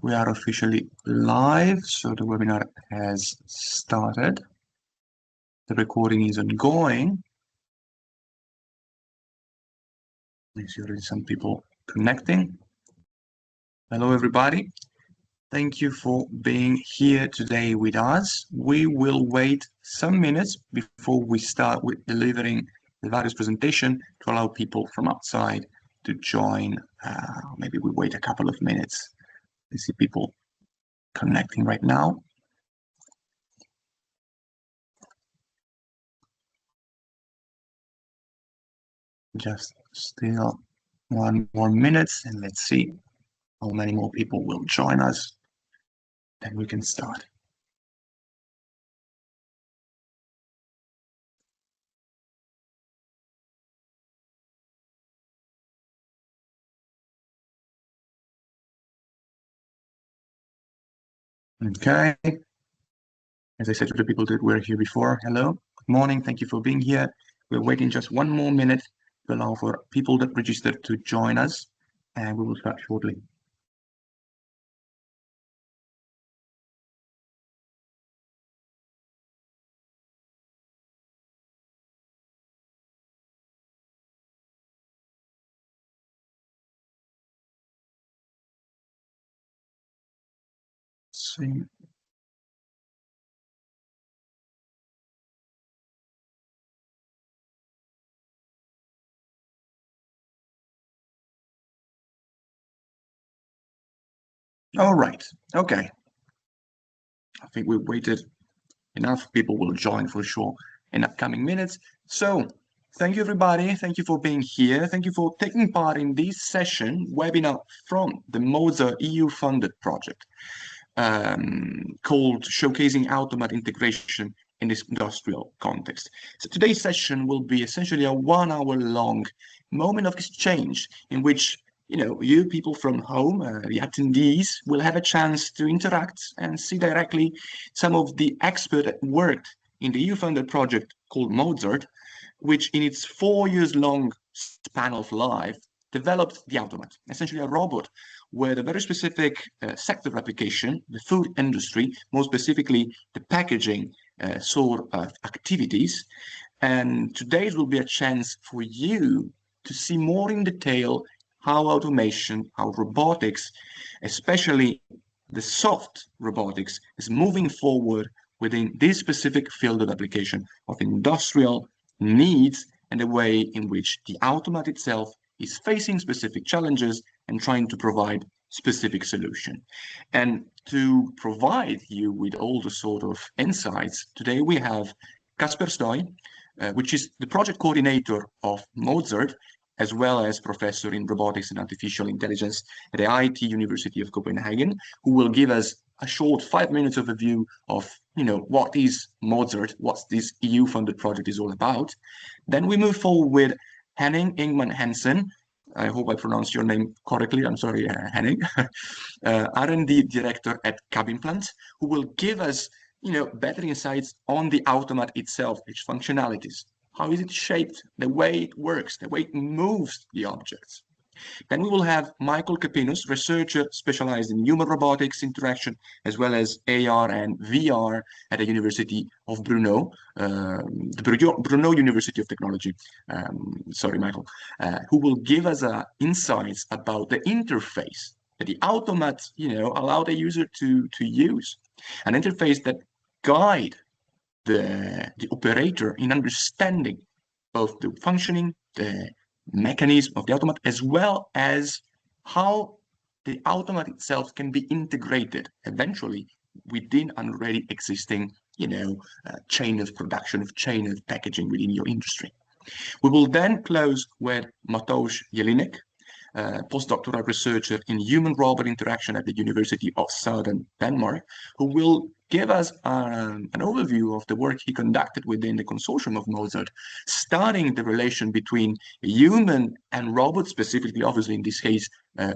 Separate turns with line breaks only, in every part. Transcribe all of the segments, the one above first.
We are officially live, so the webinar has started. The recording is ongoing. I see already some people connecting. Hello, everybody. Thank you for being here today with us. We will wait some minutes before we start with delivering the various presentation to allow people from outside to join. Maybe we wait a couple of minutes. I see people connecting right now. Just still 1 more minute, and let's see how many more people will join us. Then we can start. Okay. As I said to the people that were here before, hello, good morning, thank you for being here. We're waiting just 1 more minute to allow for people that registered to join us, and we will start shortly. Let's see. All right, okay. I think we waited enough. People will join for sure in upcoming minutes. So thank you, everybody. Thank you for being here. Thank you for taking part in this session webinar from the MOZART EU-funded project called Showcasing AUTOMAT Integration in this industrial context. So today's session will be essentially a 1 hour long moment of exchange in which you people from home, the attendees, will have a chance to interact and see directly some of the experts that worked in the EU-funded project called MOZART, which in its 4 years long span of life developed the AUTOMAT, essentially a robot where the very specific sector of application, the food industry, more specifically the packaging sort of activities. And today's will be a chance for you to see more in detail how automation, how robotics, especially the soft robotics, is moving forward within this specific field of application of industrial needs and the way in which the AUTOMAT itself is facing specific challenges and trying to provide specific solution. And to provide you with all the sort of insights, today we have Kasper Stoy, which is the project coordinator of MOZART, as well as professor in robotics and artificial intelligence at the IT University of Copenhagen, who will give us a short 5 minutes overview of, what is MOZART, what this EU-funded project is all about. Then we move forward with Henning Ingemann Hansen. I hope I pronounced your name correctly. I'm sorry, Henning. R&D director at Cabinplant, who will give us, better insights on the AUTOMAT itself, its functionalities. How is it shaped, the way it works, the way it moves the objects. Then we will have Michal, Kapinus, researcher specialized in human robotics interaction, as well as AR and VR at the University of Brno, the Brno University of Technology. Sorry, Michal, who will give us insights about the interface that the AUTOMAT, allow the user to use, an interface that guide the operator in understanding both the functioning, the mechanism of the AUTOMAT, as well as how the AUTOMAT itself can be integrated eventually within an already existing, chain of production, of chain of packaging within your industry. We will then close with Matouš, Jelínek, postdoctoral researcher in human-robot interaction at the University of Southern Denmark, who will give us an overview of the work he conducted within the consortium of MOZART, starting the relation between human and robot, specifically, obviously, in this case,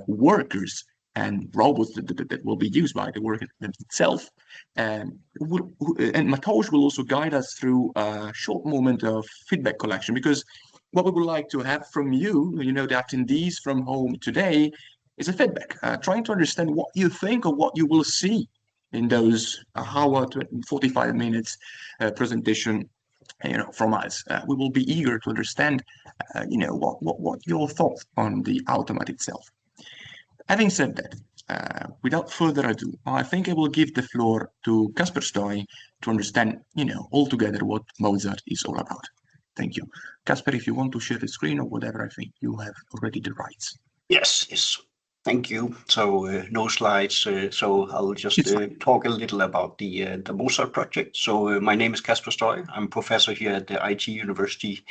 workers and robots that will be used by the worker itself. And Matouš will also guide us through a short moment of feedback collection, because what we would like to have from you, the attendees from home today, is a feedback, trying to understand what you think or what you will see in those hour to 45 minutes presentation, from us. We will be eager to understand, what your thoughts on the AUTOMAT itself. Having said that, without further ado, I think I will give the floor to Kasper Stoy to understand, altogether what Mozart is all about. Thank you. Kasper, if you want to share the screen or whatever, I think you have already the rights.
Yes. Thank you. So no slides. So I'll just talk a little about the MOZART project. So my name is Kasper Stoy. I'm professor here at the IT University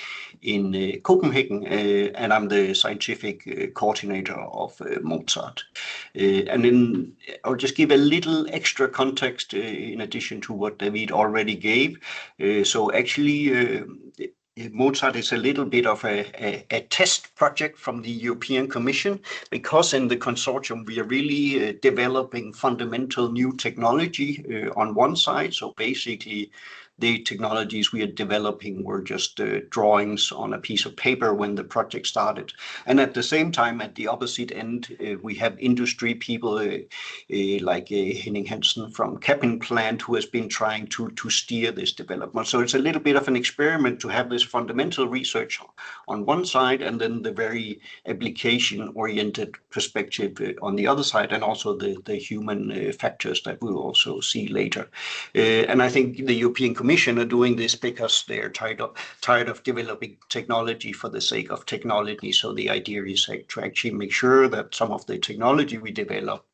in Copenhagen, and I'm the scientific coordinator of MOZART. And then I'll just give a little extra context in addition to what David already gave. So actually, MOZART is a little bit of a test project from the European Commission, because in the consortium we are really developing fundamental new technology on one side. So basically the technologies we are developing were just drawings on a piece of paper when the project started. And at the same time, at the opposite end, we have industry people like Henning Hansen from Cabinplant, who has been trying to steer this development. So it's a little bit of an experiment to have this fundamental research on one side and then the very application-oriented perspective on the other side, and also the human factors that we'll also see later. And I think the European Commission are doing this because they're tired of developing technology for the sake of technology. So the idea is to actually make sure that some of the technology we develop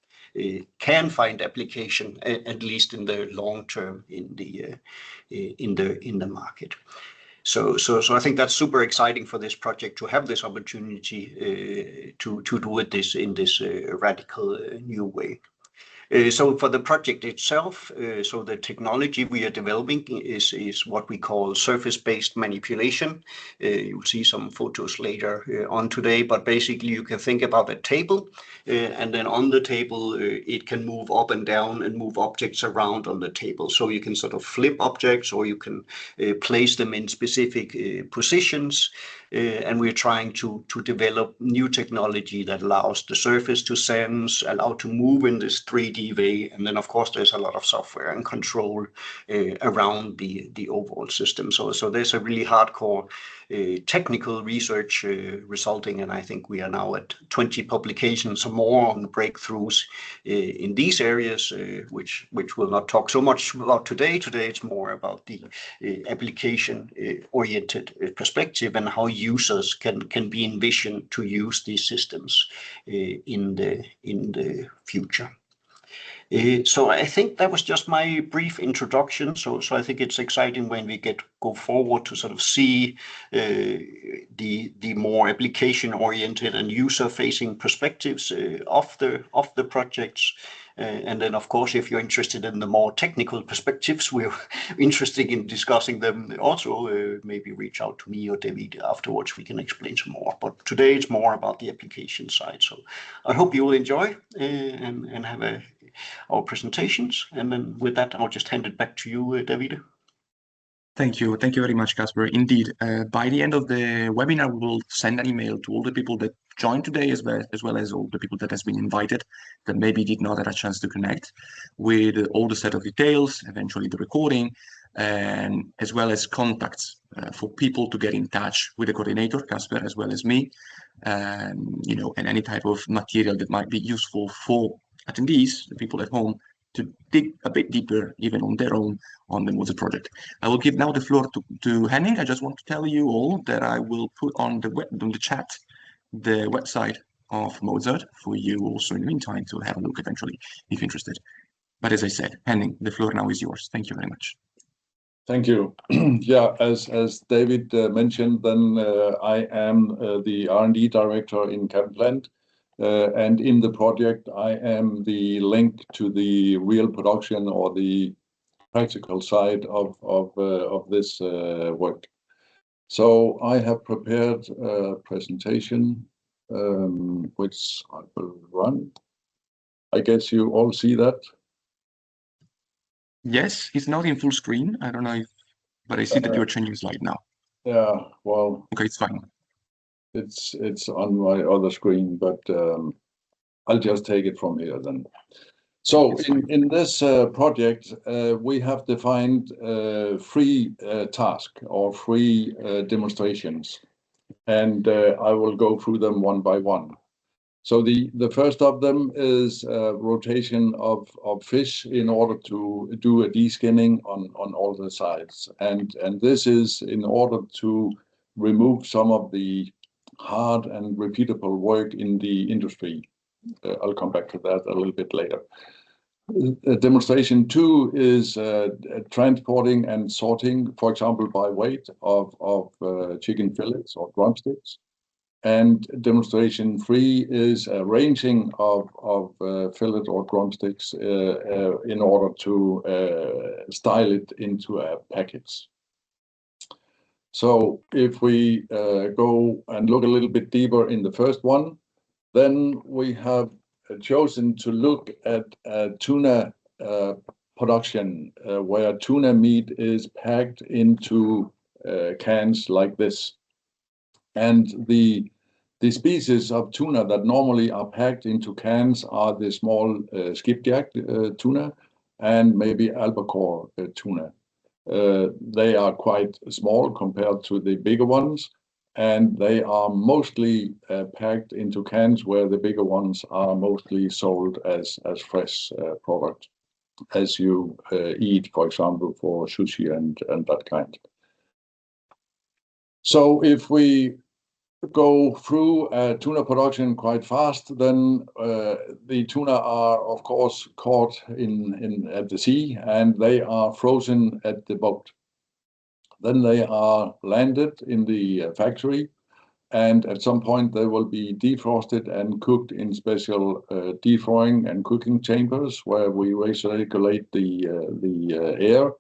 can find application, at least in the long term, in the market. So I think that's super exciting for this project to have this opportunity to do it in this radical new way. So for the project itself, so the technology we are developing is what we call surface-based manipulation. You'll see some photos later on today, but basically you can think about a table, and then on the table it can move up and down and move objects around on the table. So you can sort of flip objects, or you can place them in specific positions. And we're trying to develop new technology that allows the surface to sense, allow to move in this 3D way. And then, of course, there's a lot of software and control around the overall system. So there's a really hardcore technical research resulting, and I think we are now at 20 publications or more on breakthroughs in these areas, which we'll not talk so much about today. Today it's more about the application-oriented perspective and how users can be envisioned to use these systems in the future. So I think that was just my brief introduction. So I think it's exciting when we go forward to sort of see the more application-oriented and user-facing perspectives of the projects. And then, of course, if you're interested in the more technical perspectives, we're interested in discussing them also. Maybe reach out to me or David afterwards. We can explain some more. But today it's more about the application side. So I hope you will enjoy and have our presentations. And then with that, I'll just hand it back to you, Davide.
Thank you. Thank you very much, Kasper. Indeed, by the end of the webinar, we will send an email to all the people that joined today, as well as all the people that has been invited that maybe did not have a chance to connect, with all the set of details, eventually the recording, and as well as contacts for people to get in touch with the coordinator, Kasper, as well as me, and any type of material that might be useful for attendees, the people at home, to dig a bit deeper, even on their own, on the MOZART project. I will give now the floor to Henning. I just want to tell you all that I will put on the chat the website of MOZART for you also in the meantime to have a look eventually if interested. But as I said, Henning, the floor now is yours. Thank you very much.
Thank you. Yeah, as David mentioned, then I am the R&D director in Cabinplant. And in the project, I am the link to the real production or the practical side of this work. So I have prepared a presentation, which I will run. I guess you all see that.
Yes, it's not in full screen. I don't know but I see that you're changing slide now.
Yeah, well.
Okay, it's fine.
It's on my other screen, but I'll just take it from here then. So in this project, we have defined 3 tasks or 3 demonstrations, and I will go through them one by one. So the first of them is rotation of fish in order to do a deskinning on all the sides, and this is in order to remove some of the hard and repeatable work in the industry. I'll come back to that a little bit later. Demonstration 2 is transporting and sorting, for example, by weight of chicken fillets or drumsticks. And demonstration 3 is arranging of fillet or drumsticks in order to style it into a package. So if we go and look a little bit deeper in the first one, then we have chosen to look at tuna production, where tuna meat is packed into cans like this. And the species of tuna that normally are packed into cans are the small skipjack tuna and maybe albacore tuna. They are quite small compared to the bigger ones, and they are mostly packed into cans where the bigger ones are mostly sold as fresh product, as you eat, for example, for sushi and that kind. So if we go through tuna production quite fast, then the tuna are of course caught at the sea, and they are frozen at the boat. Then they are landed in the factory, and at some point they will be defrosted and cooked in special defrowing and cooking chambers, where we recirculate the air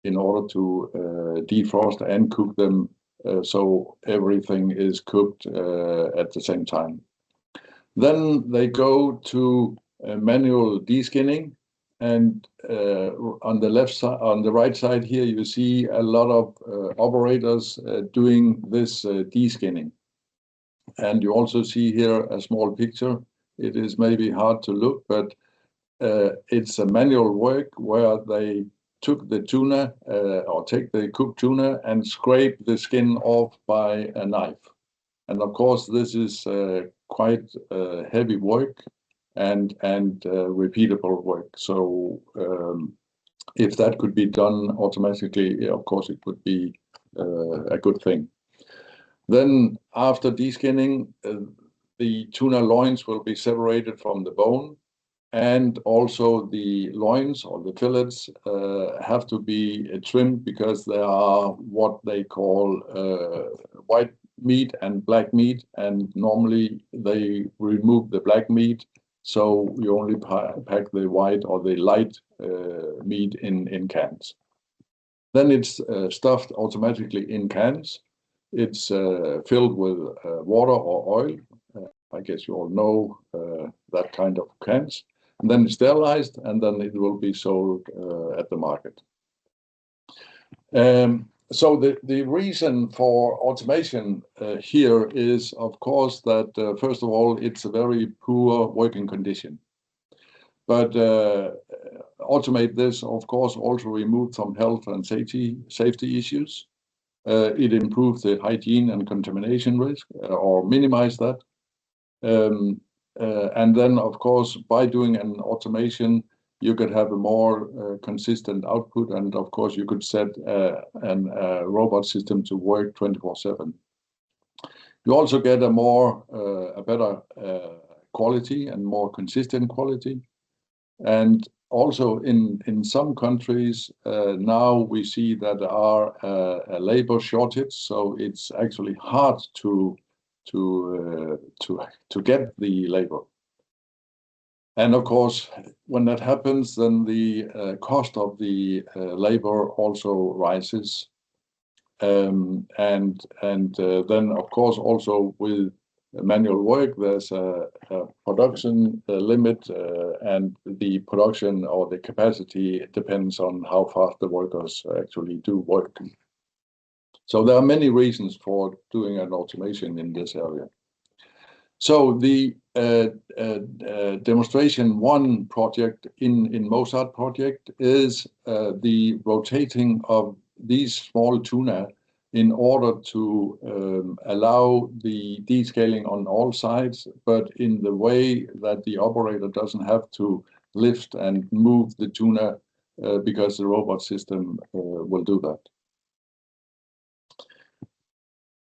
in order to defrost and cook them. So everything is cooked at the same time. Then they go to manual deskinning, and on the left side, on the right side here, you see a lot of operators doing this deskinning. And you also see here a small picture. It is maybe hard to look, but it's a manual work where they took the tuna or take the cooked tuna and scrape the skin off by a knife. And of course, this is quite heavy work and repeatable work. So if that could be done automatically, of course, it would be a good thing. Then after deskinning, the tuna loins will be separated from the bone. And also the loins or the fillets have to be trimmed, because there are what they call white meat and black meat, and normally they remove the black meat, so you only pack the white or the light meat in cans. Then it's stuffed automatically in cans. It's filled with water or oil. I guess you all know that kind of cans. And then it's sterilized, and then it will be sold at the market. So the reason for automation here is, of course, that first of all, it's a very poor working condition. But automate this, of course, also remove some health and safety issues. It improves the hygiene and contamination risk, or minimize that. And then, of course, by doing an automation, you could have a more consistent output, and of course, you could set a robot system to work 24/7. You also get a better quality and more consistent quality. And also in some countries now we see that there are a labor shortage, so it's actually hard to get the labor. And of course, when that happens, then the cost of the labor also rises. And then, of course, also with manual work, there's a production limit, and the production or the capacity depends on how fast the workers actually do work. So there are many reasons for doing an automation in this area. So the demonstration one project in MOZART project is the rotating of these small tuna in order to allow the descaling on all sides, but in the way that the operator doesn't have to lift and move the tuna because the robot system will do that.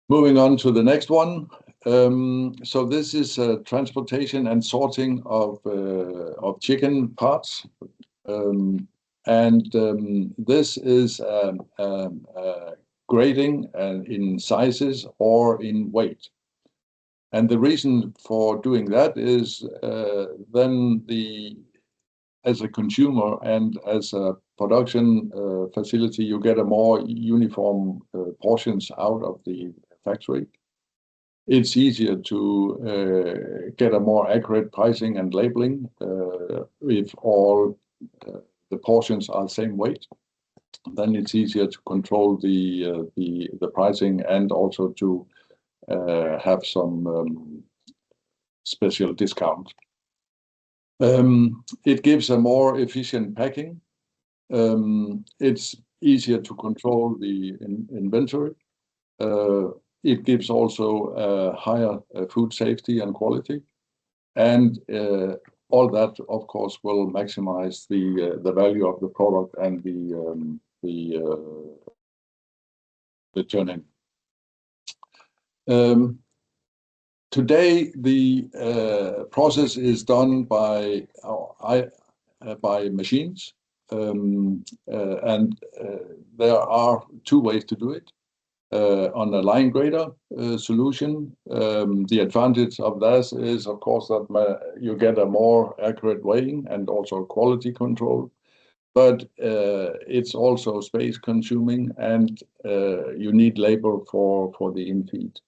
Moving on to the next one. So this is transportation and sorting of chicken parts. This is grading in sizes or in weight. And the reason for doing that is then as a consumer and as a production facility, you get a more uniform portions out of the factory. It's easier to get a more accurate pricing and labeling if all the portions are the same weight. Then it's easier to control the pricing and also to have some special discount. It gives a more efficient packing. It's easier to control the inventory. It gives also higher food safety and quality, and all that, of course, will maximize the value of the product and the turn-in. Today, the process is done by machines, and there are two ways to do it. On a line grader solution, the advantage of this is, of course, that you get a more accurate weighing and also quality control. But it's also space consuming, and you need labor for the infeed.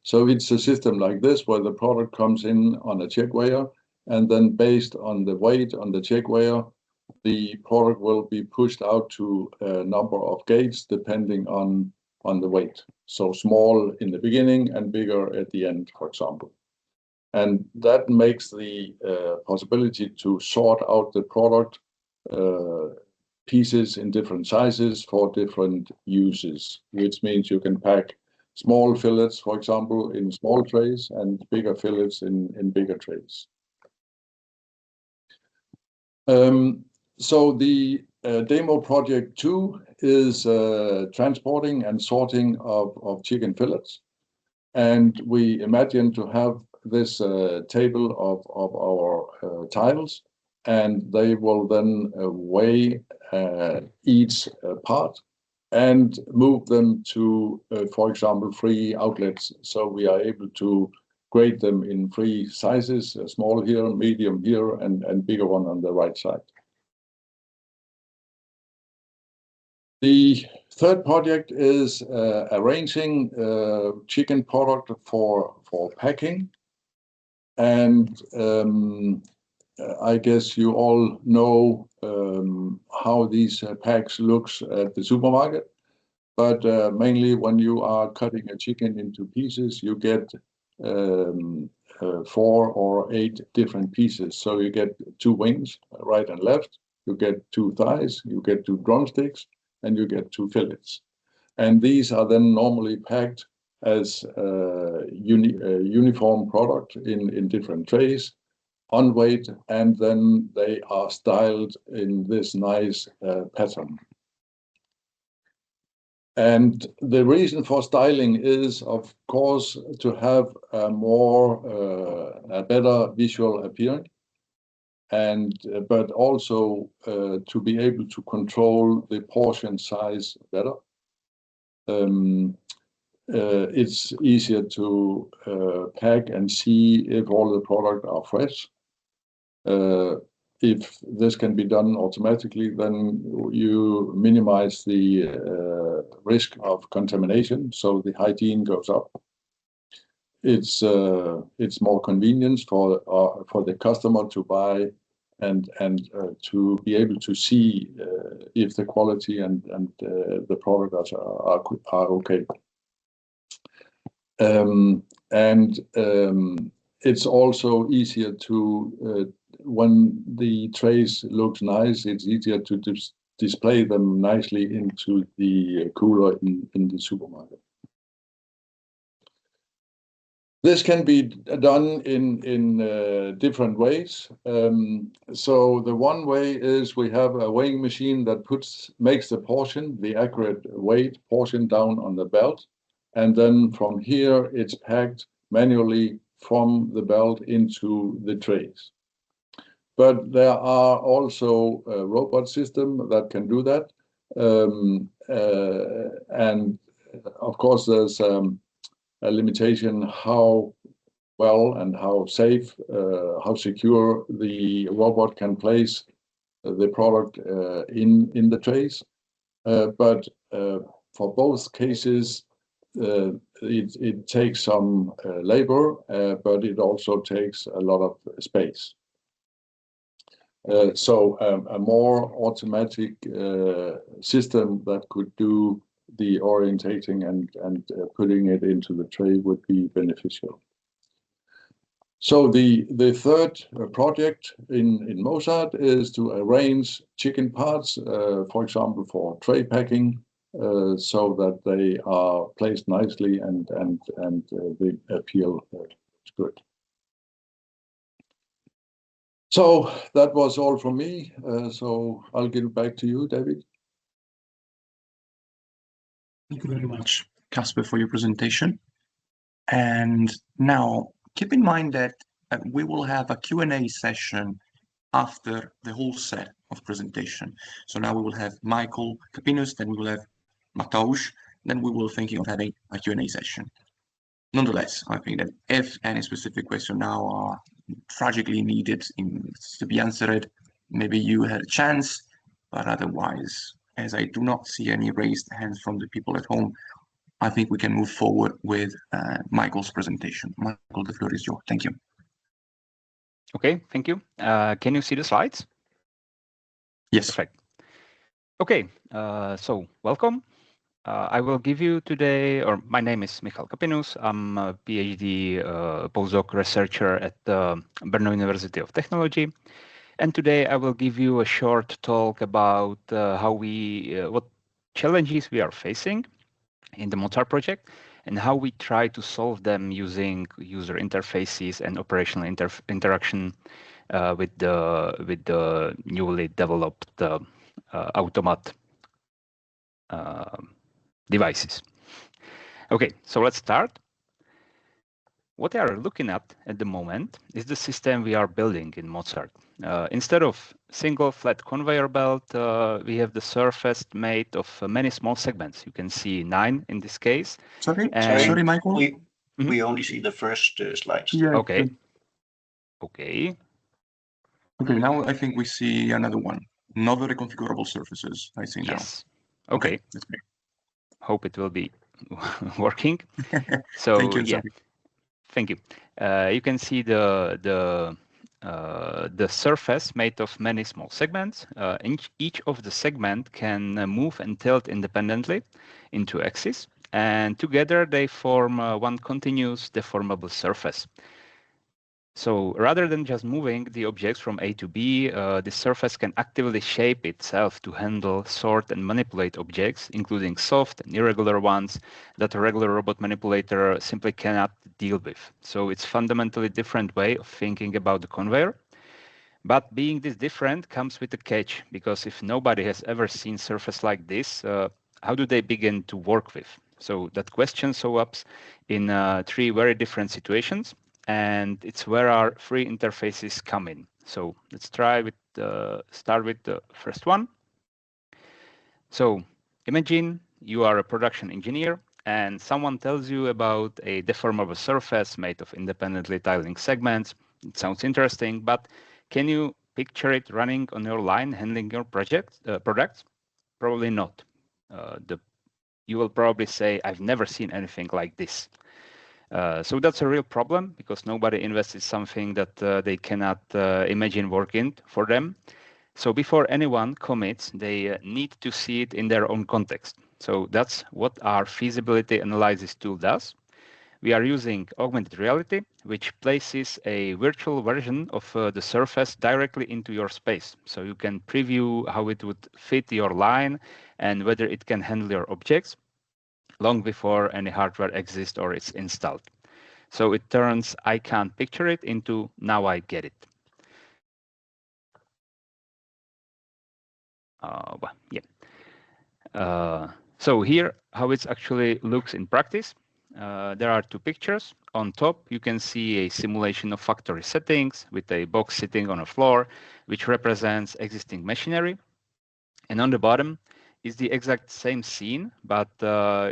So it's a system like this where the product comes in on a check weigher, and then based on the weight on the check weigher, the product will be pushed out to a number of gates depending on the weight. So small in the beginning and bigger at the end, for example. And that makes the possibility to sort out the product pieces in different sizes for different uses, which means you can pack small fillets, for example, in small trays and bigger fillets in bigger trays. So the demo project 2 is transporting and sorting of chicken fillets. And we imagine to have this table of our tiles, and they will then weigh each part and move them to, for example, 3 outlets. So we are able to grade them in 3 sizes, small here, medium here, and bigger one on the right side. The third project is arranging chicken product for packing. And I guess you all know how these packs looks at the supermarket. But mainly when you are cutting a chicken into pieces, you get 4 or 8 different pieces. So you get 2 wings, right and left. You get 2 thighs, you get 2 drumsticks, and you get 2 fillets. And these are then normally packed as uniform product in different trays, on weight, and then they are styled in this nice pattern. And the reason for styling is, of course, to have a better visual appearance, but also to be able to control the portion size better. It's easier to pack and see if all the product are fresh. If this can be done automatically, then you minimize the risk of contamination, so the hygiene goes up. It's more convenience for the customer to buy and to be able to see if the quality and the product are okay. And it's also easier to, when the trays looks nice, it's easier to display them nicely into the cooler in the supermarket. This can be done in different ways. So the one way is we have a weighing machine that makes the accurate weight portion down on the belt, and then from here it's packed manually from the belt into the trays. But there are also a robot system that can do that, and of course there's a limitation how well and how safe, how secure the robot can place the product in the trays. But for both cases, it takes some labor, but it also takes a lot of space. So a more automatic system that could do the orientating and putting it into the tray would be beneficial. So the third project in MOZART is to arrange chicken parts, for example, for tray packing, so that they are placed nicely and they appeal good. So that was all from me. So I'll give it back to you, David.
Thank you very much, Kasper, for your presentation. And now keep in mind that we will have a Q&A session after the whole set of presentation. So now we will have Michal, Kapinus, then we will have Matouš, then we will thinking of having a Q&A session. Nonetheless, I think that if any specific question now are tragically needed to be answered, maybe you had a chance, but otherwise, as I do not see any raised hands from the people at home, I think we can move forward with Michal's presentation. Michal, the floor is yours. Thank you.
Okay, thank you. Can you see the slides?
Yes.
Perfect. Okay, so welcome. I will give you today, or my name is Michal Kapinus. I'm a PhD postdoc researcher at the Brno University of Technology. And today I will give you a short talk about what challenges we are facing in the MOZART project and how we try to solve them using user interfaces and operational interaction with the newly developed AUTOMAT devices. Okay, so let's start. What we are looking at the moment is the system we are building in MOZART. Instead of single flat conveyor belt, we have the surface made of many small segments. You can see 9 in this case.
Sorry, Michal.
We only see the first slides.
Yeah.
Okay. Okay.
Okay, now I think we see another one. Not very configurable surfaces, I see now.
Yes. Okay.
That's great.
Hope it will be working. So
Thank you.
yeah. Thank you. You can see the surface made of many small segments. Each of the segment can move and tilt independently into axis, and together they form one continuous deformable surface. So rather than just moving the objects from A to B, the surface can actively shape itself to handle, sort, and manipulate objects, including soft and irregular ones that a regular robot manipulator simply cannot deal with. So it's fundamentally different way of thinking about the conveyor. But being this different comes with a catch, because if nobody has ever seen surface like this, how do they begin to work with? So that question shows up in 3 very different situations. And it's where our 3 interfaces come in. So let's start with the first one. So imagine you are a production engineer and someone tells you about a deformable surface made of independently tiling segments. It sounds interesting, but can you picture it running on your line handling your products? Probably not. You will probably say, I've never seen anything like this. So that's a real problem, because nobody invests in something that they cannot imagine working for them. So before anyone commits, they need to see it in their own context. So that's what our feasibility analysis tool does. we are using augmented reality, which places a virtual version of the surface directly into your space. So you can preview how it would fit your line and whether it can handle your objects long before any hardware exists or it's installed. So it turns I can't picture it into now I get it. So here, how it actually looks in practice. There are two pictures. On top, you can see a simulation of factory settings with a box sitting on a floor, which represents existing machinery. And on the bottom is the exact same scene, but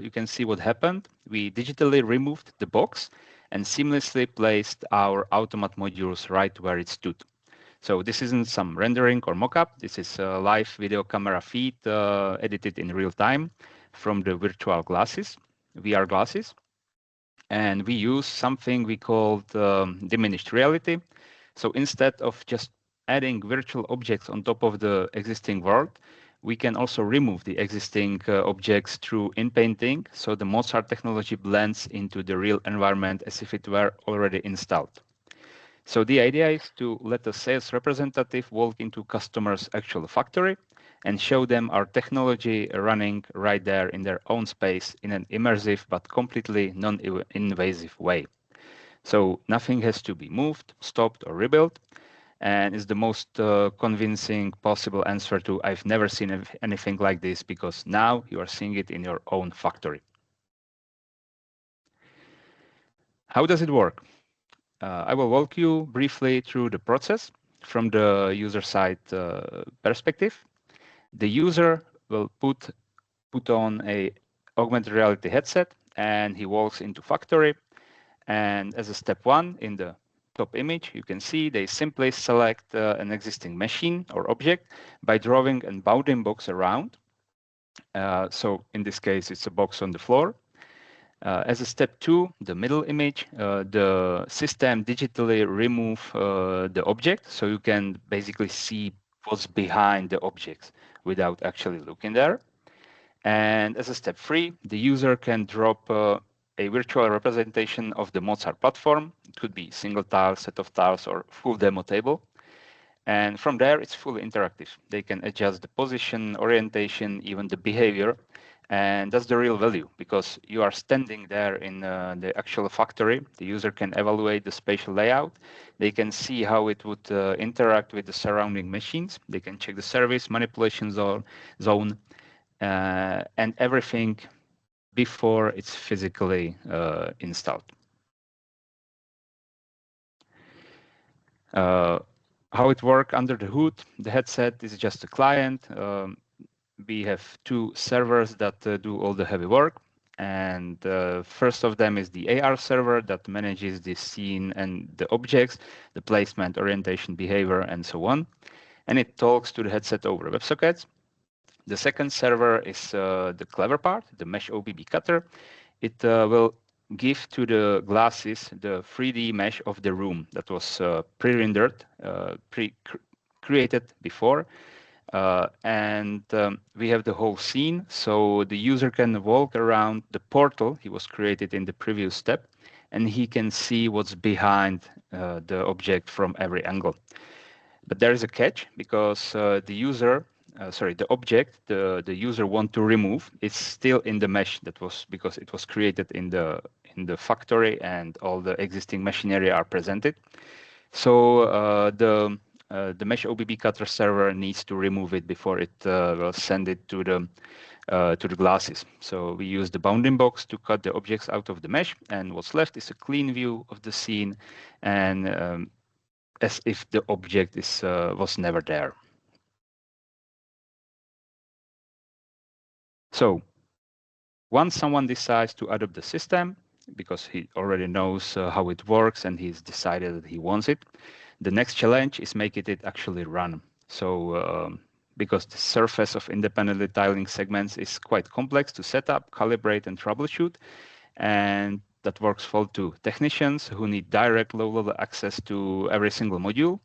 you can see what happened. We digitally removed the box and seamlessly placed our AUTOMAT modules right where it stood. So this isn't some rendering or mockup. This is a live video camera feed edited in real time from the virtual glasses, VR glasses. And we use something we called diminished reality. So instead of just adding virtual objects on top of the existing world, we can also remove the existing objects through in-painting. So the MOZART technology blends into the real environment as if it were already installed. So the idea is to let a sales representative walk into customer's actual factory and show them our technology running right there in their own space in an immersive but completely non-invasive way. So nothing has to be moved, stopped, or rebuilt, and is the most convincing possible answer to I've never seen anything like this, because now you are seeing it in your own factory. How does it work? I will walk you briefly through the process from the user side perspective. The user will put on a augmented reality headset and he walks into factory. And as a step one in the top image, you can see they simply select an existing machine or object by drawing a bounding box around. So in this case, it's a box on the floor. As a step two, the middle image, the system digitally remove the object, so you can basically see what's behind the objects without actually looking there. And as a step three, the user can drop a virtual representation of the MOZART platform. It could be single tile, set of tiles, or full demo table. And from there, it's fully interactive. They can adjust the position, orientation, even the behavior. And that's the real value, because you are standing there in the actual factory. The user can evaluate the spatial layout. They can see how it would interact with the surrounding machines. They can check the service manipulation zone and everything before it's physically installed. How it works under the hood, the headset is just a client. We have two servers that do all the heavy work. And first of them is the AR server that manages the scene and the objects, the placement, orientation, behavior, and so on. And it talks to the headset over WebSockets. The second server is the clever part, the Mesh OBB cutter. It will give to the glasses the 3D mesh of the room that was pre-rendered, created before. And we have the whole scene, so the user can walk around the portal he was created in the previous step, and he can see what's behind the object from every angle. But there is a catch, because the object the user want to remove, it's still in the mesh because it was created in the factory and all the existing machinery are presented. So the Mesh OBB cutter server needs to remove it before it will send it to the glasses. So we use the bounding box to cut the objects out of the mesh, and what's left is a clean view of the scene, and as if the object was never there. So once someone decides to adopt the system, because he already knows how it works and he's decided that he wants it, the next challenge is making it actually run. So because the surface of independently tiling segments is quite complex to set up, calibrate, and troubleshoot, and that works for to technicians who need direct low-level access to every single module.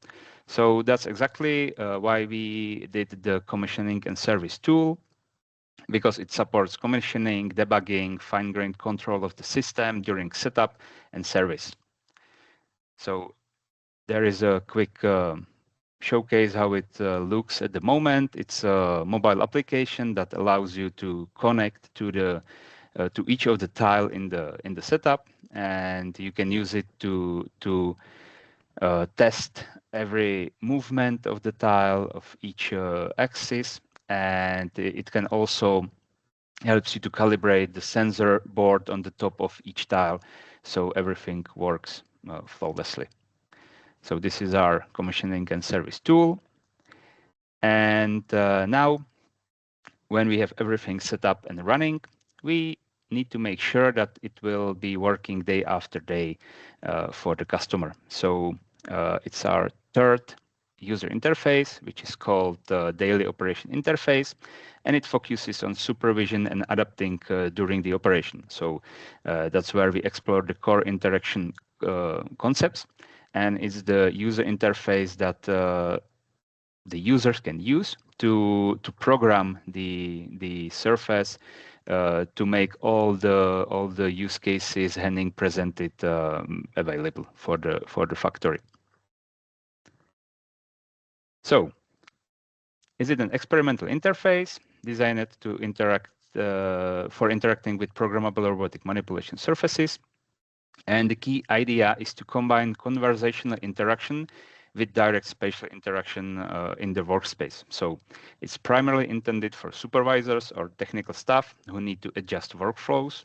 So that's exactly why we did the commissioning and service tool. because it supports commissioning, debugging, fine-grained control of the system during setup and service. So there is a quick showcase how it looks at the moment. It's a mobile application that allows you to connect to each of the tile in the setup, and you can use it to test every movement of the tile of each axis, and it can also helps you to calibrate the sensor board on the top of each tile, so everything works flawlessly. So this is our commissioning and service tool. And now, when we have everything set up and running, we need to make sure that it will be working day after day for the customer. So it's our third user interface, which is called the daily operation interface, and it focuses on supervision and adapting during the operation. So that's where we explore the core interaction concepts, and it's the user interface that the users can use to program the surface to make all the use cases Henning presented available for the factory. So, is it an experimental interface designed to interact for interacting with programmable robotic manipulation surfaces? And the key idea is to combine conversational interaction with direct spatial interaction in the workspace. So it's primarily intended for supervisors or technical staff who need to adjust workflows.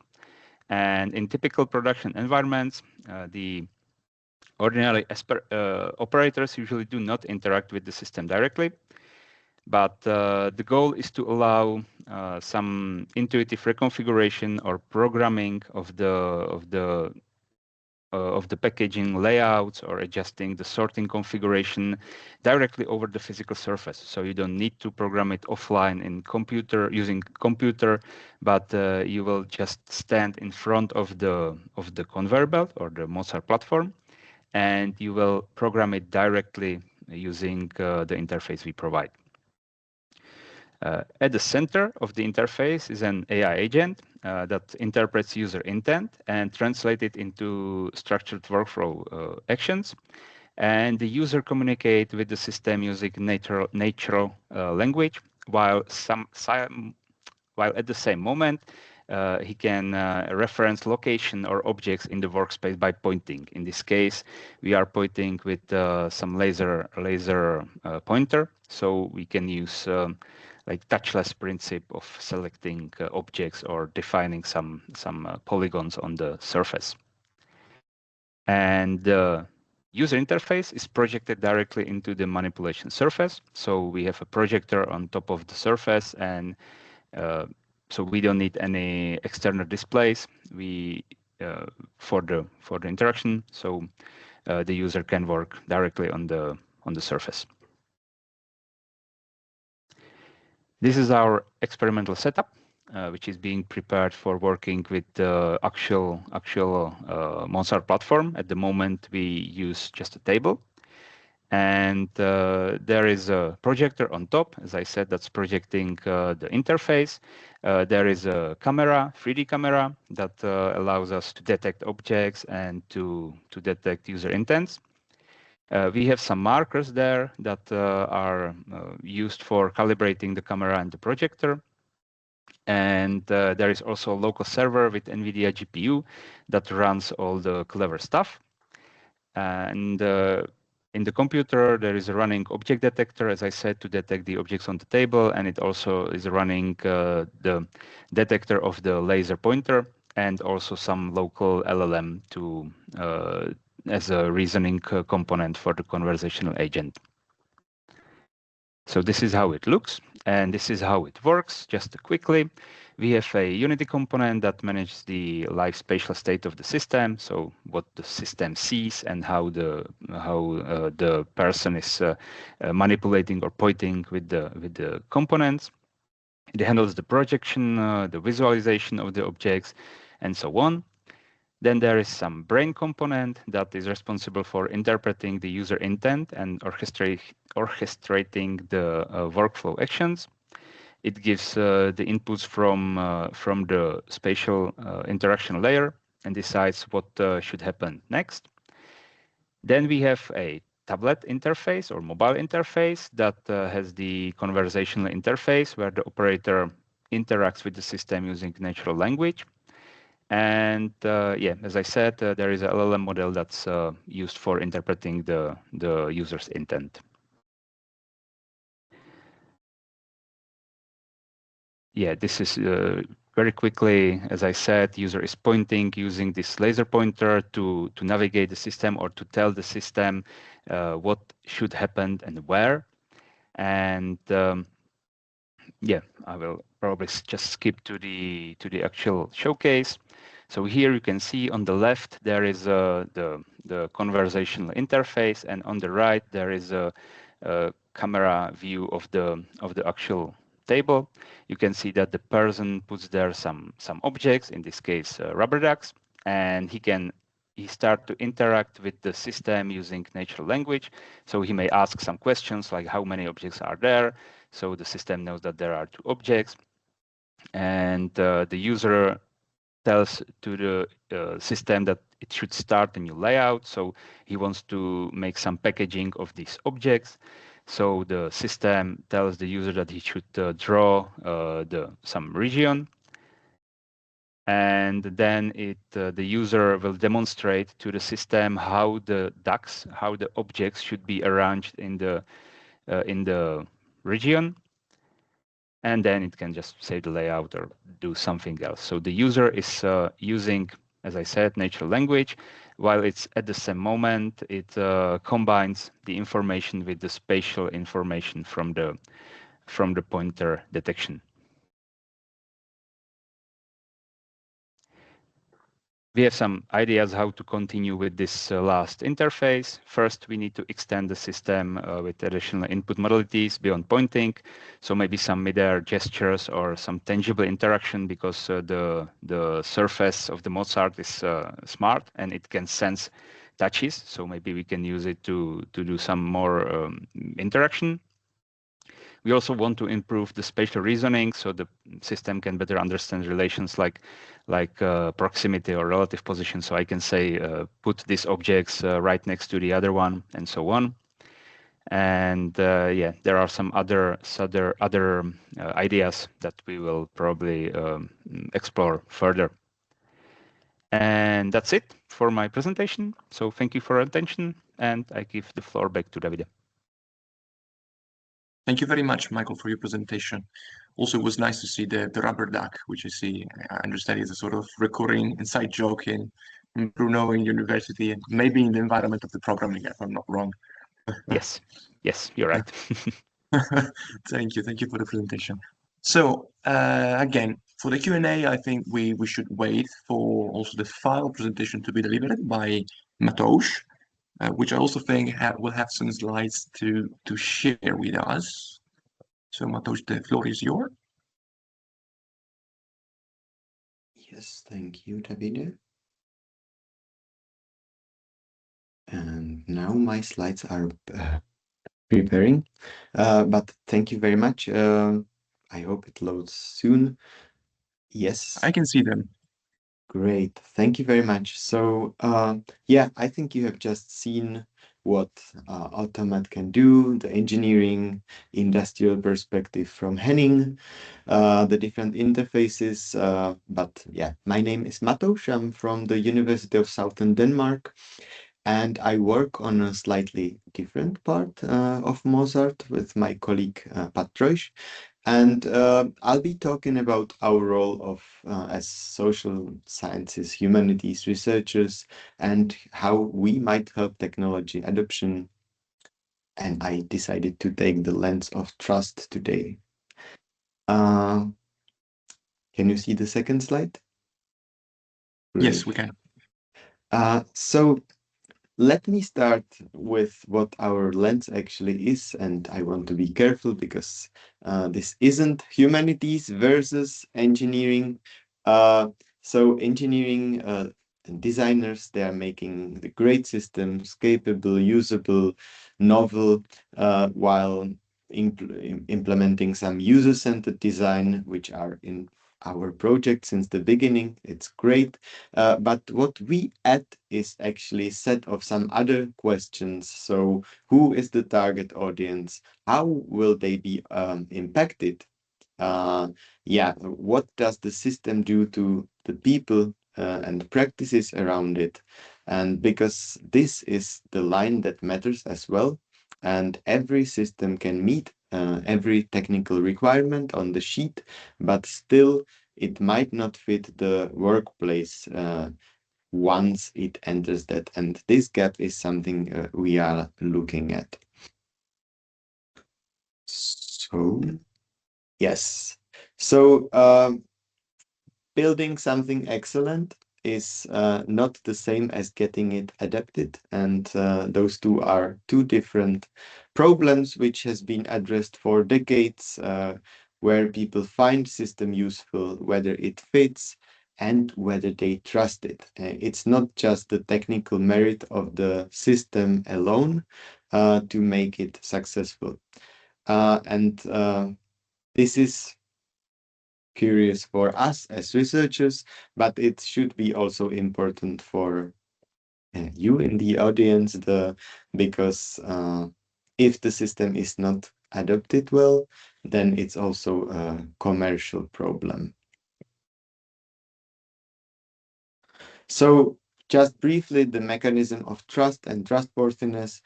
And in typical production environments, the ordinary operators usually do not interact with the system directly, but the goal is to allow some intuitive reconfiguration or programming of the packaging layouts or adjusting the sorting configuration directly over the physical surface. So you don't need to program it offline in using computer, but you will just stand in front of the conveyor belt or the MOZART platform, and you will program it directly using the interface we provide. At the center of the interface is an AI agent that interprets user intent and translates it into structured workflow actions. And the user communicates with the system using natural language, while at the same moment, he can reference location or objects in the workspace by pointing. In this case, we are pointing with some laser pointer, so we can use like touchless principle of selecting objects or defining some polygons on the surface. And the user interface is projected directly into the manipulation surface. So we have a projector on top of the surface, and so we don't need any external displays for the interaction. So the user can work directly on the surface. This is our experimental setup, which is being prepared for working with the actual MOZART platform. At the moment, we use just a table. And there is a projector on top, as I said, that's projecting the interface. There is a camera, 3D camera, that allows us to detect objects and to detect user intents. We have some markers there that are used for calibrating the camera and the projector. And there is also a local server with NVIDIA GPU that runs all the clever stuff. And in the computer, there is a running object detector, as I said, to detect the objects on the table. And it also is running the detector of the laser pointer, and also some local LLM as a reasoning component for the conversational agent. So this is how it looks, and this is how it works. Just quickly, we have a Unity component that manages the live spatial state of the system, so what the system sees and how the person is manipulating or pointing with the components. It handles the projection, the visualization of the objects, and so on. Then there is some brain component that is responsible for interpreting the user intent and orchestrating the workflow actions. It gives the inputs from the spatial interaction layer and decides what should happen next. Then we have a tablet interface or mobile interface that has the conversational interface where the operator interacts with the system using natural language. And yeah, as I said, there is a LLM model that's used for interpreting the user's intent. Yeah, this is very quickly, as I said, user is pointing using this laser pointer to navigate the system or to tell the system what should happen and where. And yeah, I will probably just skip to the actual showcase. So here you can see on the left there is the conversational interface, and on the right there is a camera view of the actual table. You can see that the person puts there some objects, in this case rubber ducks, and he start to interact with the system using natural language. So he may ask some questions like how many objects are there. So the system knows that there are 2 objects, and the user tells to the system that it should start a new layout. So he wants to make some packaging of these objects. So the system tells the user that he should draw some region. And then the user will demonstrate to the system how the ducks, how the objects should be arranged in the region. And then it can just save the layout or do something else. So the user is using, as I said, natural language, while it's at the same moment, it combines the information with the spatial information from the pointer detection. We have some ideas how to continue with this last interface. First, we need to extend the system with additional input modalities beyond pointing. So maybe some mid-air gestures or some tangible interaction, because the surface of the MOZART is smart and it can sense touches. So maybe we can use it to do some more interaction. We also want to improve the spatial reasoning so the system can better understand relations like proximity or relative position. So I can say, put these objects right next to the other one, and so on. And yeah, there are some other ideas that we will probably explore further. And that's it for my presentation. So thank you for your attention, and I give the floor back to Davide.
Thank you very much, Michael, for your presentation. Also, it was nice to see the rubber duck, which I understand is a sort of recurring inside joke in Brno University, and maybe in the environment of the programming, if I'm not wrong.
Yes, you're right.
Thank you for the presentation. So again, for the Q&A, I think we should wait for also the final presentation to be delivered by Matouš, which I also think will have some slides to share with us. So Matouš, the floor is yours.
Yes, thank you, Davide. And now my slides are preparing, but thank you very much. I hope it loads soon. Yes.
I can see them.
Great, thank you very much. So yeah, I think you have just seen what AUTOMAT can do, the engineering, industrial perspective from Henning, the different interfaces. But yeah, my name is Matouš. I'm from the University of Southern Denmark, and I work on a slightly different part of MOZART with my colleague Matouš. And I'll be talking about our role of as social sciences, humanities researchers, and how we might help technology adoption. And I decided to take the lens of trust today. Can you see the second slide?
Yes, we can.
So let me start with what our lens actually is, and I want to be careful because this isn't humanities versus engineering. So engineering designers, they are making the great systems, capable, usable, novel, while implementing some user-centered design, which are in our project since the beginning. It's great. But what we add is actually a set of some other questions. So who is the target audience? How will they be impacted? What does the system do to the people and practices around it? And because this is the line that matters as well, and every system can meet every technical requirement on the sheet, but still it might not fit the workplace once it enters that. And this gap is something we are looking at. So, yes. So, building something excellent is not the same as getting it adapted, and those two are two different problems which has been addressed for decades, where people find system useful, whether it fits and whether they trust it. It's not just the technical merit of the system alone to make it successful. This is curious for us as researchers, but it should be also important for you in the audience, because if the system is not adopted well, then it's also a commercial problem. So just briefly, the mechanism of trust and trustworthiness.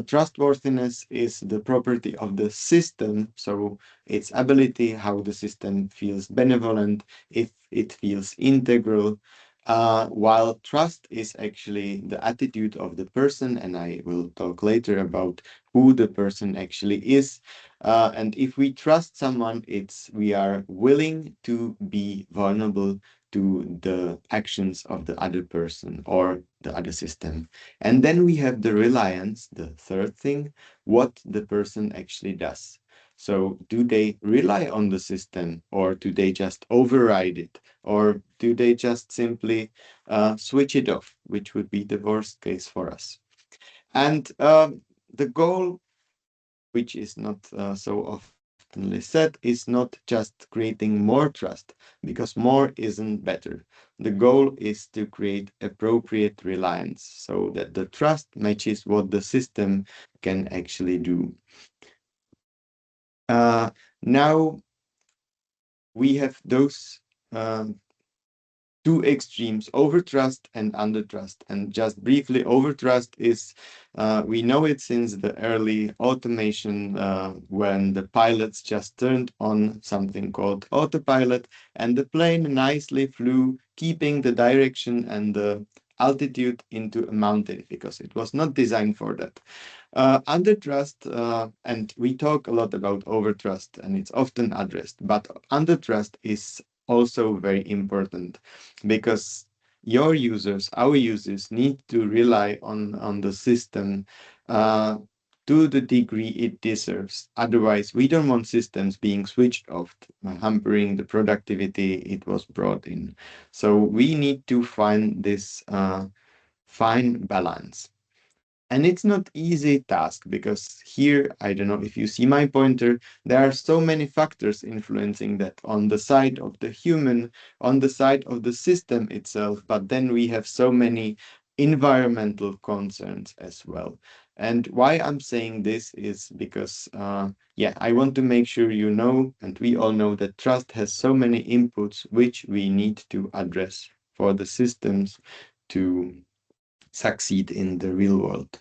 Trustworthiness is the property of the system, so its ability, how the system feels benevolent, if it feels integral, while trust is actually the attitude of the person, and I will talk later about who the person actually is. And if we trust someone, we are willing to be vulnerable to the actions of the other person or the other system. And then we have the reliance, the third thing, what the person actually does. So do they rely on the system, or do they just override it, or do they just simply switch it off, which would be the worst case for us. And the goal, which is not so often said, is not just creating more trust, because more isn't better. The goal is to create appropriate reliance so that the trust matches what the system can actually do. Now we have those two extremes, overtrust and undertrust. And just briefly, overtrust is, we know it since the early automation, when the pilots just turned on something called autopilot, and the plane nicely flew, keeping the direction and the altitude into a mountain, because it was not designed for that. Undertrust, and we talk a lot about overtrust, and it's often addressed, but undertrust is also very important, because your users, our users, need to rely on the system to the degree it deserves. Otherwise, we don't want systems being switched off, hampering the productivity it was brought in. So we need to find this fine balance. And it's not easy task, because here, I don't know if you see my pointer, there are so many factors influencing that on the side of the human, on the side of the system itself, but then we have so many environmental concerns as well. And why I'm saying this is because, I want to make sure you know, and we all know, that trust has so many inputs which we need to address for the systems to succeed in the real world.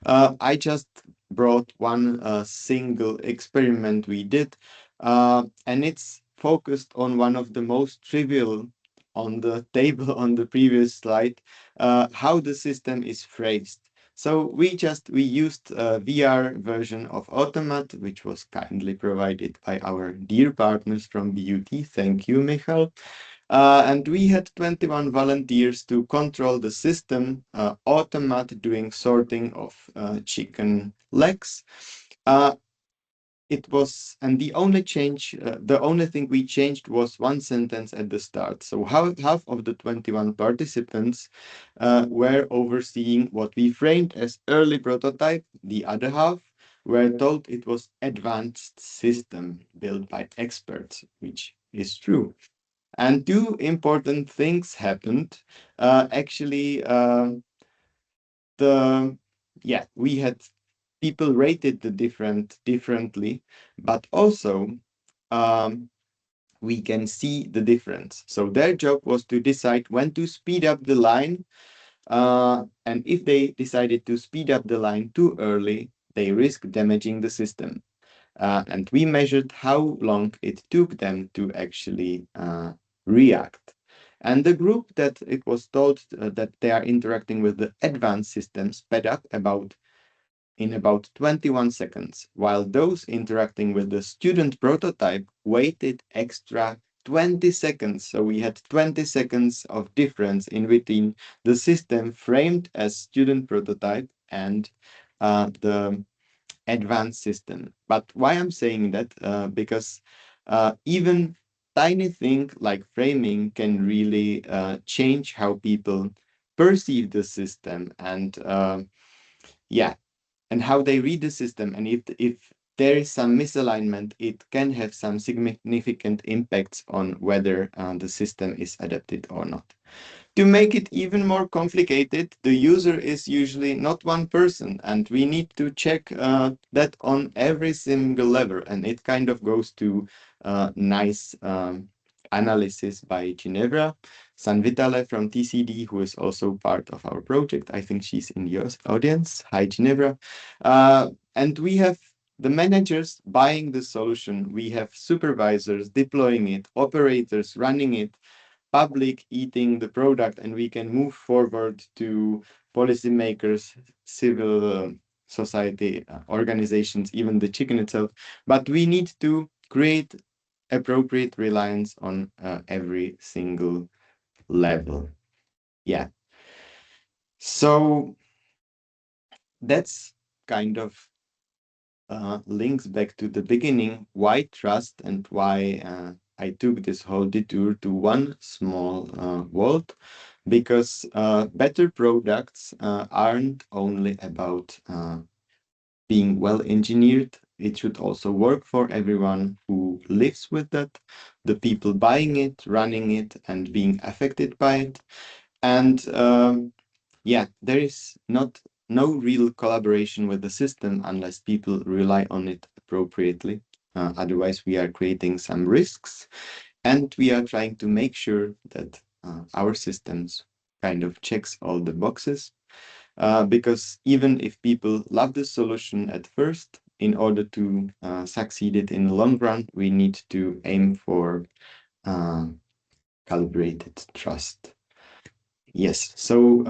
I just brought one single experiment we did, and it's focused on one of the most trivial on the table on the previous slide, how the system is phrased. So we used a VR version of AUTOMAT, which was kindly provided by our dear partners from BUT. Thank you, Michal. And we had 21 volunteers to control the system, AUTOMAT doing sorting of chicken legs. It was, and the only thing we changed was one sentence at the start. So half of the 21 participants were overseeing what we framed as early prototype. The other half were told it was advanced system built by experts, which is true. And two important things happened. Actually, we had people rated the differently, but also we can see the difference. So their job was to decide when to speed up the line. And if they decided to speed up the line too early, they risk damaging the system. And we measured how long it took them to actually react. And the group that it was told that they are interacting with the advanced system sped up in about 21 seconds, while those interacting with the student prototype waited extra 20 seconds. So we had 20 seconds of difference in between the system framed as student prototype and the advanced system. But why I'm saying that? Because even tiny thing like framing can really change how people perceive the system and and how they read the system. And if there is some misalignment, it can have some significant impacts on whether the system is adapted or not. To make it even more complicated, the user is usually not one person, and we need to check that on every single level. And it kind of goes to nice analysis by Ginevra Sanvitale from TCD, who is also part of our project. I think she's in the audience. Hi, Ginevra. And we have the managers buying the solution. We have supervisors deploying it, operators running it, public eating the product, and we can move forward to policymakers, civil society organizations, even the chicken itself. But we need to create appropriate reliance on every single level. Yeah. So that's kind of links back to the beginning, why trust and why I took this whole detour to one small world, because better products aren't only about being well engineered. It should also work for everyone who lives with that, the people buying it, running it, and being affected by it. And there is no real collaboration with the system unless people rely on it appropriately. Otherwise, we are creating some risks, and we are trying to make sure that our systems kind of checks all the boxes. Because even if people love the solution at first, in order to succeed it in the long run, we need to aim for calibrated trust. Yes, so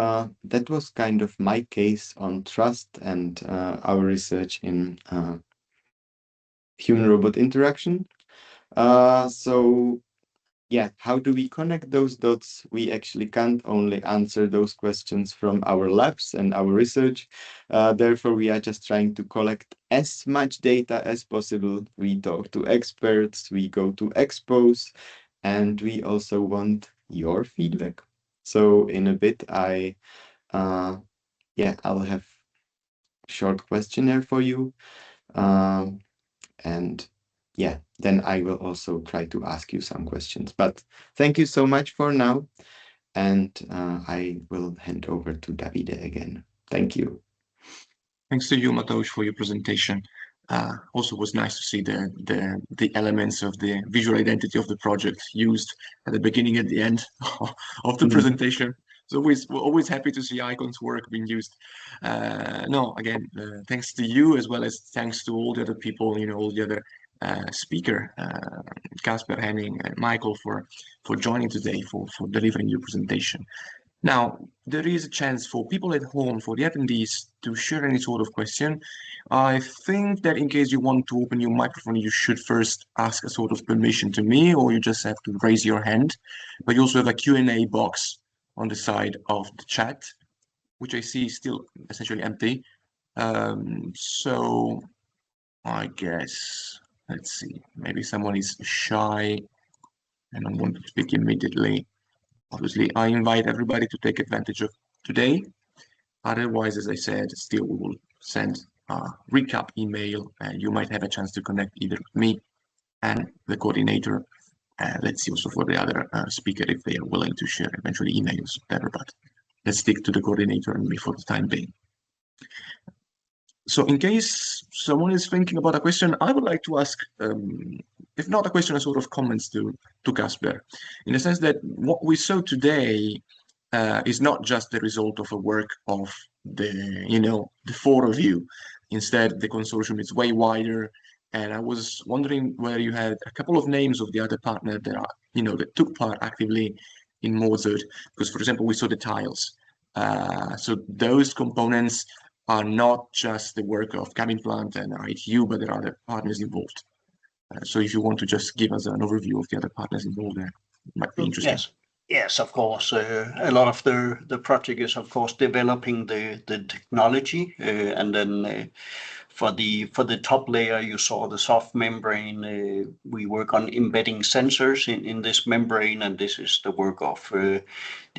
that was kind of my case on trust and our research in human-robot interaction. How do we connect those dots? We actually can't only answer those questions from our labs and our research. Therefore, we are just trying to collect as much data as possible. We talk to experts, we go to expos, and we also want your feedback. So in a bit, I'll have a short questionnaire for you. Then I will also try to ask you some questions. But thank you so much for now. And I will hand over to Davide again. Thank you.
Thanks to you, Matouš, for your presentation. Also was nice to see the elements of the visual identity of the project used at the beginning and the end of the presentation. So we're always happy to see icons work being used. Thanks to you, as well as thanks to all the other people, all the other speaker, Kasper, Henning, and Michal for joining today, for delivering your presentation. Now, there is a chance for people at home, for the attendees, to share any sort of question. I think that in case you want to open your microphone, you should first ask a sort of permission to me, or you just have to raise your hand. But you also have a Q&A box on the side of the chat, which I see is still essentially empty. So I guess, let's see, maybe someone is shy and don't want to speak immediately. Obviously, I invite everybody to take advantage of today. Otherwise, as I said, still we will send recap email, and you might have a chance to connect either with me and the coordinator. Let's see also for the other speaker if they are willing to share eventually emails, whatever, but let's stick to the coordinator and me for the time being. So in case someone is thinking about a question, I would like to ask, if not a question, a sort of comments to Kasper, in the sense that what we saw today is not just the result of a work of the four of you. Instead, the consortium is way wider. And I was wondering whether you had a couple of names of the other partners that are, that took part actively in MOZART, because, for example, we saw the tiles. So those components are not just the work of Cabinplant and ITU, but there are other partners involved. So if you want to just give us an overview of the other partners involved there, it might be interesting.
Yes, of course. A lot of the project is, of course, developing the technology, and then for the top layer, you saw the soft membrane. We work on embedding sensors in this membrane, and this is the work of the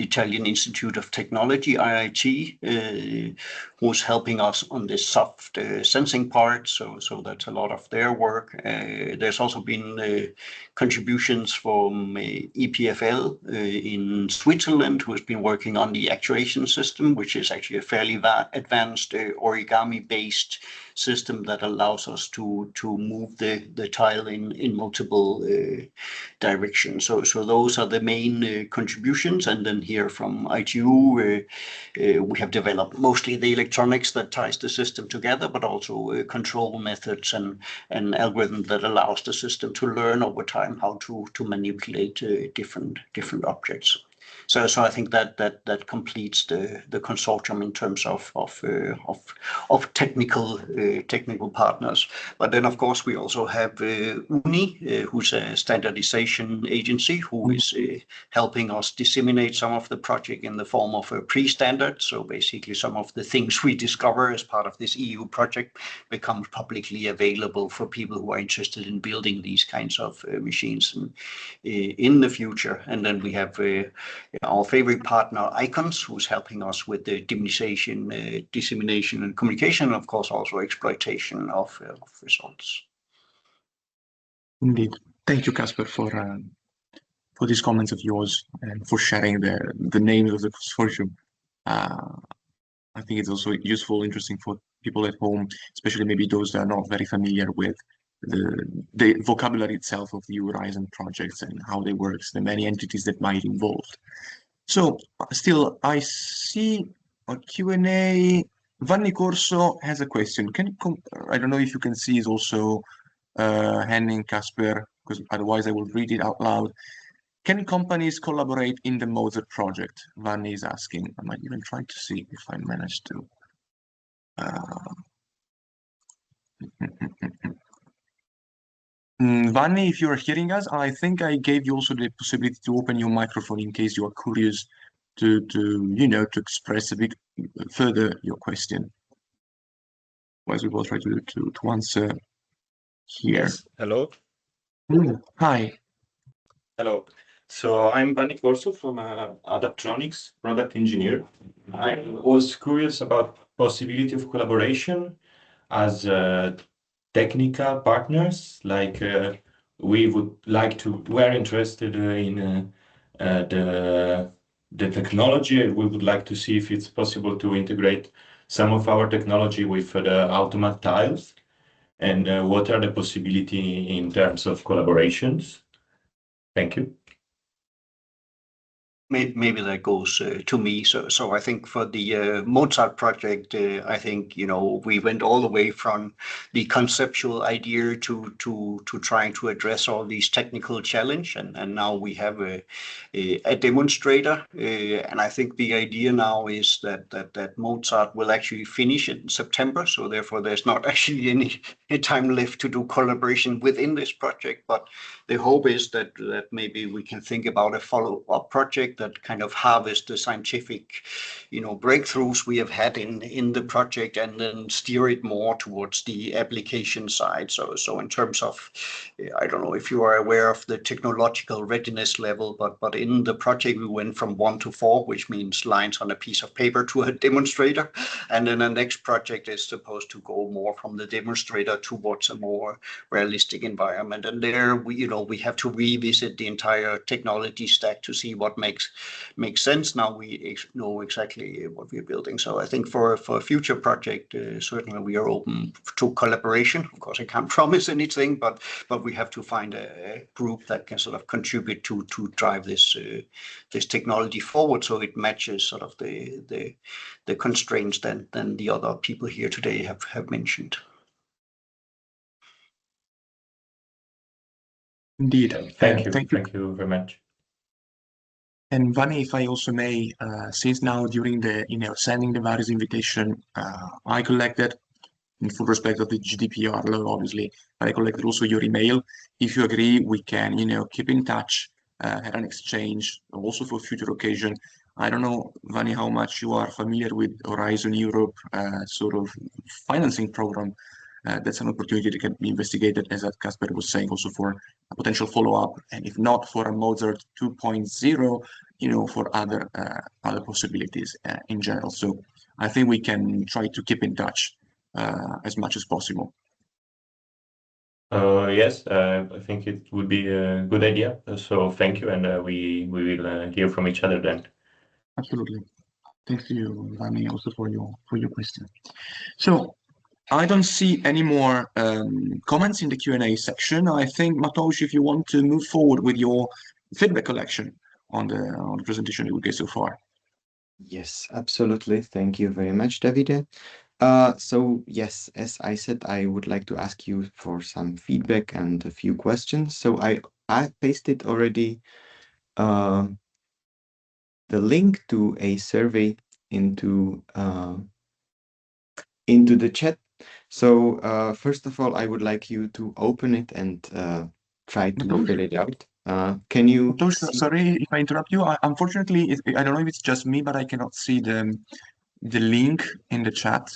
Italian Institute of Technology, IIT, who's helping us on this soft sensing part. So that's a lot of their work. There's also been contributions from EPFL in Switzerland, who has been working on the actuation system, which is actually a fairly advanced origami-based system that allows us to move the tile in multiple directions. So those are the main contributions. And then here from ITU, we have developed mostly the electronics that ties the system together, but also control methods and algorithms that allows the system to learn over time how to manipulate different objects. So I think that completes the consortium in terms of technical partners. But then, of course, we also have UNI, who's a standardization agency, who is helping us disseminate some of the project in the form of a pre-standard. So basically, some of the things we discover as part of this EU project becomes publicly available for people who are interested in building these kinds of machines in the future. And then we have our favorite partner, Icons, who's helping us with the dissemination and communication, and of course also exploitation of results.
Indeed. Thank you, Kasper, for these comments of yours and for sharing the names of the consortium. I think it's also useful, interesting for people at home, especially maybe those that are not very familiar with the vocabulary itself of the Horizon projects and how they work, the many entities that might involve. So still, I see a Q&A. Vanni Corso has a question. I don't know if you can see is also Henning, Kasper, because otherwise I will read it out loud. Can companies collaborate in the MOZART project? Vanni is asking. I might even try to see if I manage to. Vanni, if you're hearing us, I think I gave you also the possibility to open your microphone in case you are curious to express a bit further your question. Otherwise, we will try to answer here.
Yes. Hello.
Hi.
Hello. So I'm Vanni Corso from Adaptronics, product engineer. I was curious about possibility of collaboration as technical partners. Like we're interested in the technology. We would like to see if it's possible to integrate some of our technology with the AUTOMAT tiles, and what are the possibility in terms of collaborations. Thank you.
Maybe that goes to me. So I think for the MOZART project, I think we went all the way from the conceptual idea to trying to address all these technical challenge, and now we have a demonstrator. And I think the idea now is that MOZART will actually finish in September. So therefore, there's not actually time left to do collaboration within this project, but the hope is that maybe we can think about a follow-up project that kind of harvest the scientific, breakthroughs we have had in the project, and then steer it more towards the application side. So in terms of, I don't know if you are aware of the technological readiness level, but in the project we went from 1 to 4, which means lines on a piece of paper, to a demonstrator, and then the next project is supposed to go more from the demonstrator towards a more realistic environment. And there we have to revisit the entire technology stack to see what makes sense. Now we know exactly what we're building. So I think for a future project, certainly we are open to collaboration. Of course, I can't promise anything, but we have to find a group that can sort of contribute to drive this technology forward, so it matches sort of the constraints than the other people here today have mentioned.
Indeed.
Thank you.
Thank you.
Thank you very much.
And Vani, if I also may, since now during the sending the various invitation, I collected, in full respect of the GDPR law, obviously, but I collected also your email. If you agree, we can keep in touch, have an exchange, also for future occasion. I don't know, Vani, how much you are familiar with Horizon Europe sort of financing program. That's an opportunity that can be investigated, as Kasper was saying, also for a potential follow-up, and if not for a MOZART 2.0, for other possibilities in general. So I think we can try to keep in touch as much as possible.
Yes, I think it would be a good idea. So thank you, and we will hear from each other then.
Absolutely. Thank you, Vani, also for your question. So I don't see any more comments in the Q&A section. I think, Matouš, if you want to move forward with your feedback collection on the presentation you gave so far.
Yes, absolutely. Thank you very much, Davide. So yes, as I said, I would like to ask you for some feedback and a few questions. So I pasted already the link to a survey into the chat. So first of all, I would like you to open it and try to
Matouš?
fill it out. Can you
Matouš, sorry if I interrupt you. Unfortunately, I don't know if it's just me, but I cannot see the link in the chat.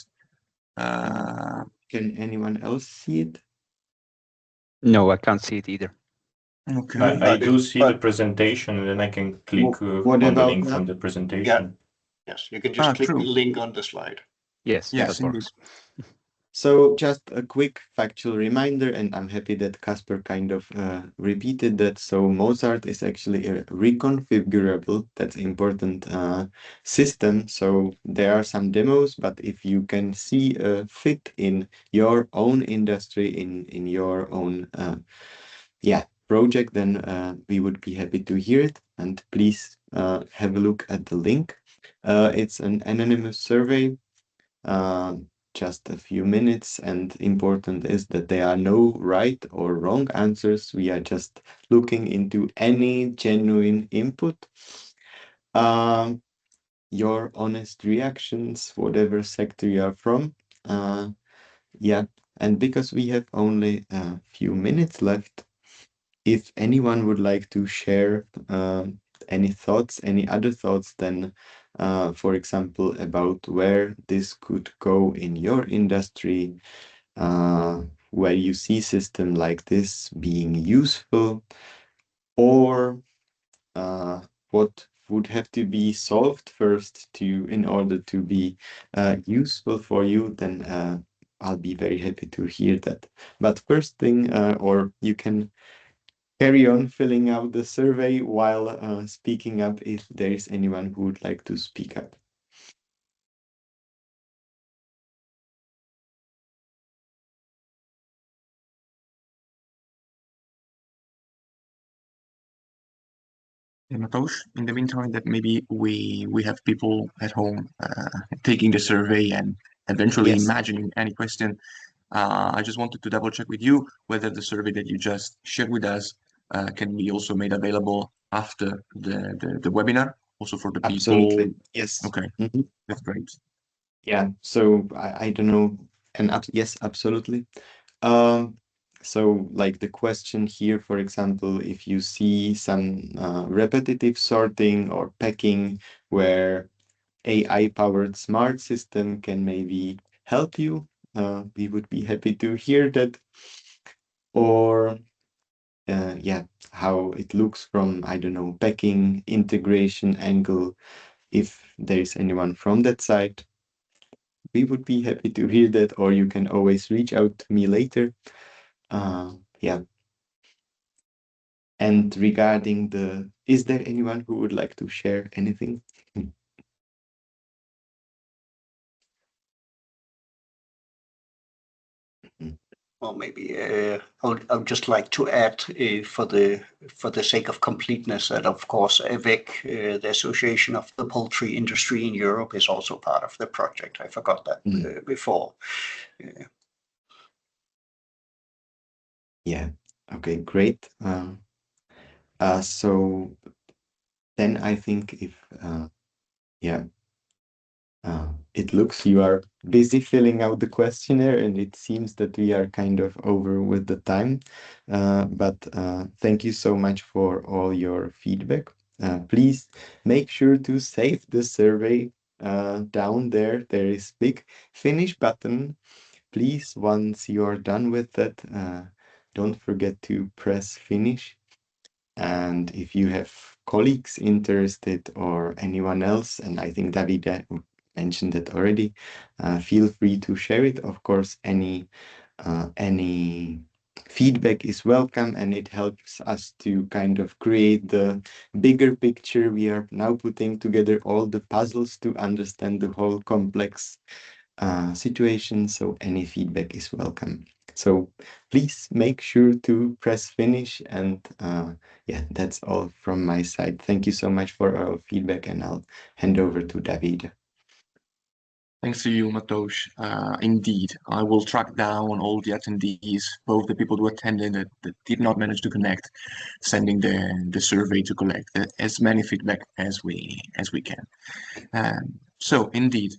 Can anyone else see it?
No, I can't see it either.
Okay.
I do see the presentation, and then I can click
What
on the
about
link
now?
from the presentation.
Yes, you can just click
true.
the link on the slide.
Yes,
Yes,
that works.
So just a quick factual reminder, and I'm happy that Kasper kind of repeated that. So MOZART is actually a reconfigurable, that's important, system. So there are some demos, but if you can see a fit in your own industry, in your own project, then we would be happy to hear it. And please have a look at the link. It's an anonymous survey. Just a few minutes, and important is that there are no right or wrong answers. We are just looking into any genuine input, your honest reactions, whatever sector you are from. And because we have only a few minutes left, if anyone would like to share any thoughts, any other thoughts, then for example, about where this could go in your industry, where you see system like this being useful, or what would have to be solved first in order to be useful for you, then I'll be very happy to hear that. But first thing, or you can carry on filling out the survey while speaking up if there is anyone who would like to speak up.
Matouš, in the meantime, that maybe we have people at home taking the survey and eventually imagining any question. I just wanted to double check with you whether the survey that you just shared with us can be also made available after the webinar, also for the people.
Absolutely, yes.
Okay, that's great.
Yeah, so I don't know, and yes, absolutely. So like the question here, for example, if you see some repetitive sorting or packing where AI-powered smart system can maybe help you, we would be happy to hear that. Or yeah, how it looks from, I don't know, packing integration angle. If there is anyone from that side, we would be happy to hear that, or you can always reach out to me later. Yeah. And regarding is there anyone who would like to share anything?
Well, maybe I'll just like to add for the sake of completeness that of course AVEC, the Association of the Poultry Industry in Europe, is also part of the project. I forgot that before.
Yeah. Okay. Great. So then I think if yeah. It looks you are busy filling out the questionnaire, and it seems that we are kind of over with the time. But thank you so much for all your feedback. Please make sure to save the survey down there. There is big finish button. Please, once you are done with that, don't forget to press finish. And if you have colleagues interested or anyone else, and I think Davide mentioned it already, feel free to share it. Of course, any feedback is welcome, and it helps us to kind of create the bigger picture. We are now putting together all the puzzles to understand the whole complex situation, so any feedback is welcome. So please make sure to press finish, and yeah, that's all from my side. Thank you so much for our feedback, and I'll hand over to Davide.
Thanks to you, Matouš. Indeed, I will track down all the attendees, both the people who attended that did not manage to connect, sending the survey to collect as many feedback as we can. So indeed,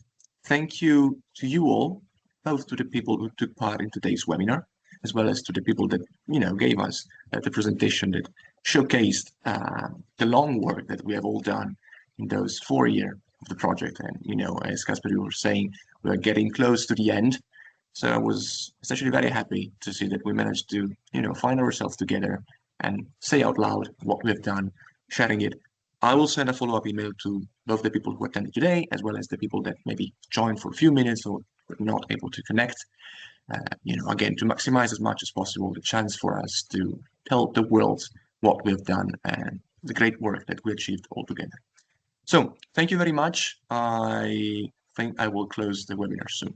thank you to you all, both to the people who took part in today's webinar, as well as to the people that gave us the presentation that showcased the long work that we have all done in those 4 years of the project. And as Kasper, you were saying, we are getting close to the end. So I was essentially very happy to see that we managed to find ourselves together and say out loud what we've done, sharing it. I will send a follow-up email to both the people who attended today, as well as the people that maybe joined for a few minutes or were not able to connect. Again, to maximize as much as possible the chance for us to tell the world what we've done and the great work that we achieved all together. So thank you very much. I think I will close the webinar soon.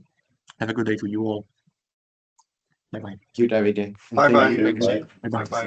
Have a good day to you all. Bye-bye.
Thank you, Davide.
Bye-bye.
Bye.
Bye-bye.